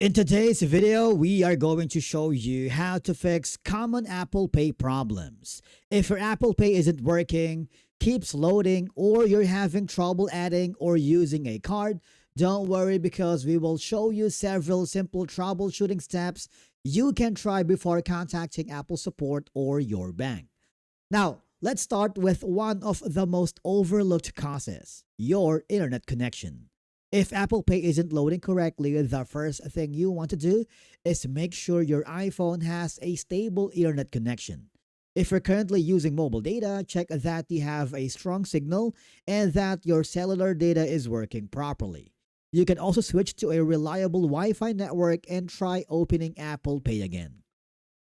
In today's video, we are going to show you how to fix common Apple Pay problems. If your Apple Pay isn't working, keeps loading, or you're having trouble adding or using a card, don't worry because we will show you several simple troubleshooting steps you can try before contacting Apple support or your bank. Now, let's start with one of the most overlooked causes, your internet connection. If Apple Pay isn't loading correctly, the first thing you want to do is make sure your iPhone has a stable internet connection. If you're currently using mobile data, check that you have a strong signal and that your cellular data is working properly. You can also switch to a reliable Wi-Fi network and try opening Apple Pay again.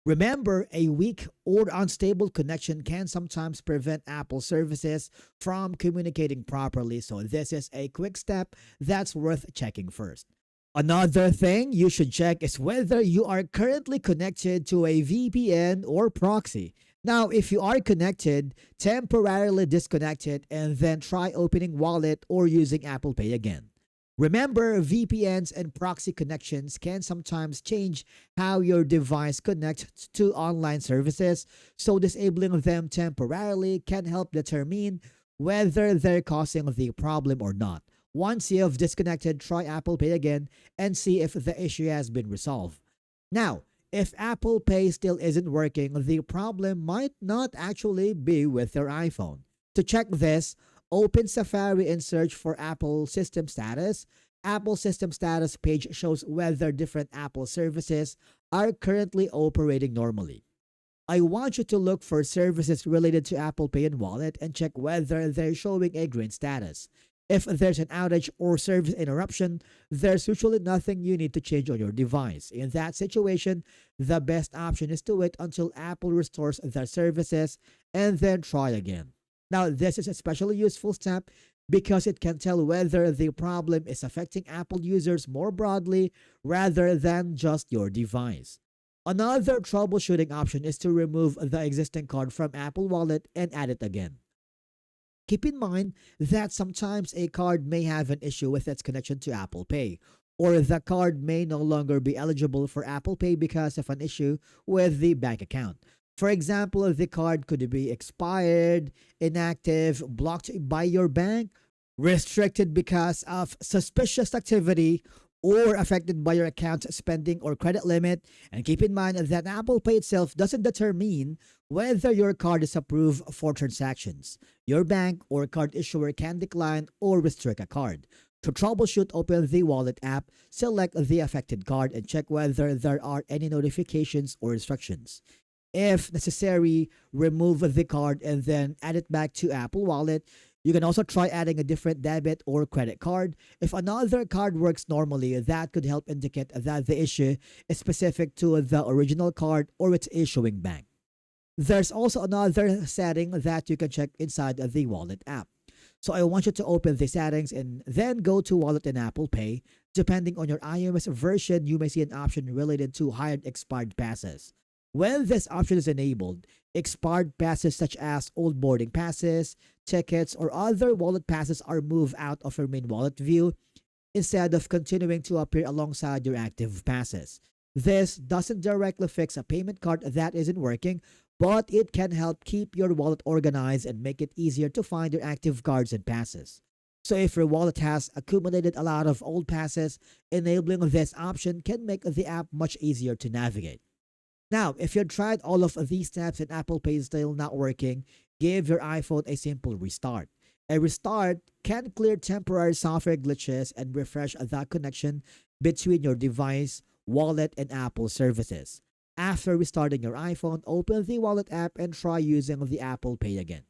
Remember, a weak or unstable connection can sometimes prevent Apple services from communicating properly, so this is a quick step that's worth checking first. Another thing you should check is whether you are currently connected to a VPN or proxy. Now, if you are connected, temporarily disconnect it and then try opening Wallet or using Apple Pay again. Remember, VPNs and proxy connections can sometimes change how your device connects to online services, so disabling them temporarily can help determine whether they're causing the problem or not. Once you've disconnected, try Apple Pay again and see if the issue has been resolved. Now, if Apple Pay still isn't working, the problem might not actually be with your iPhone. To check this, open Safari and search for Apple System Status. Apple System Status page shows whether different Apple services are currently operating normally. I want you to look for services related to Apple Pay and Wallet and check whether they're showing a green status. If there's an outage or service interruption, there's usually nothing you need to change on your device. In that situation, the best option is to wait until Apple restores their services and then try again. Now, this is a especially useful step because it can tell whether the problem is affecting Apple users more broadly rather than just your device. Another troubleshooting option is to remove the existing card from Apple Wallet and add it again. Keep in mind that sometimes a card may have an issue with its connection to Apple Pay, or the card may no longer be eligible for Apple Pay because of an issue with the bank account. For example, the card could be expired, inactive, blocked by your bank, restricted because of suspicious activity, or affected by your account spending or credit limit. And keep in mind that Apple Pay itself doesn't determine whether your card is approved for transactions. Your bank or card issuer can decline or restrict a card. To troubleshoot, open the Wallet app, select the affected card, and check whether there are any notifications or instructions. If necessary, remove the card and then add it back to Apple Wallet. You can also try adding a different debit or credit card. If another card works normally, that could help indicate that the issue is specific to the original card or its issuing bank. There's also another setting that you can check inside the Wallet app. So I want you to open the settings and then go to Wallet and Apple Pay. Depending on your iOS version, you may see an option related to hide expired passes. When this option is enabled, expired passes such as old boarding passes, tickets, or other wallet passes are moved out of your main wallet view instead of continuing to appear alongside your active passes. This doesn't directly fix a payment card that isn't working, but it can help keep your wallet organized and make it easier to find your active cards and passes. So if your wallet has accumulated a lot of old passes, enabling this option can make the app much easier to navigate. Now, if you've tried all of these steps and Apple Pay is still not working, give your iPhone a simple restart. A restart can clear temporary software glitches and refresh the connection between your device, wallet, and Apple services. After restarting your iPhone, open the Wallet app and try using the Apple Pay again.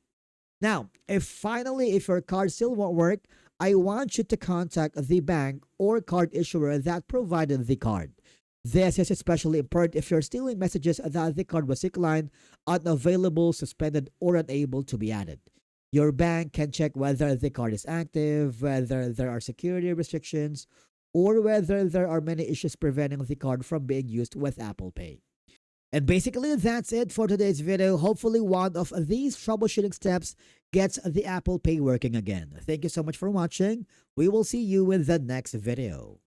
Now, if your card still won't work, I want you to contact the bank or card issuer that provided the card. This is especially important if you're stealing messages that the card was declined, unavailable, suspended, or unable to be added. Your bank can check whether the card is active, whether there are security restrictions, or whether there are many issues preventing the card from being used with Apple Pay. And basically, that's it for today's video. Hopefully, one of these troubleshooting steps gets the Apple Pay working again. Thank you so much for watching. We will see you in the next video.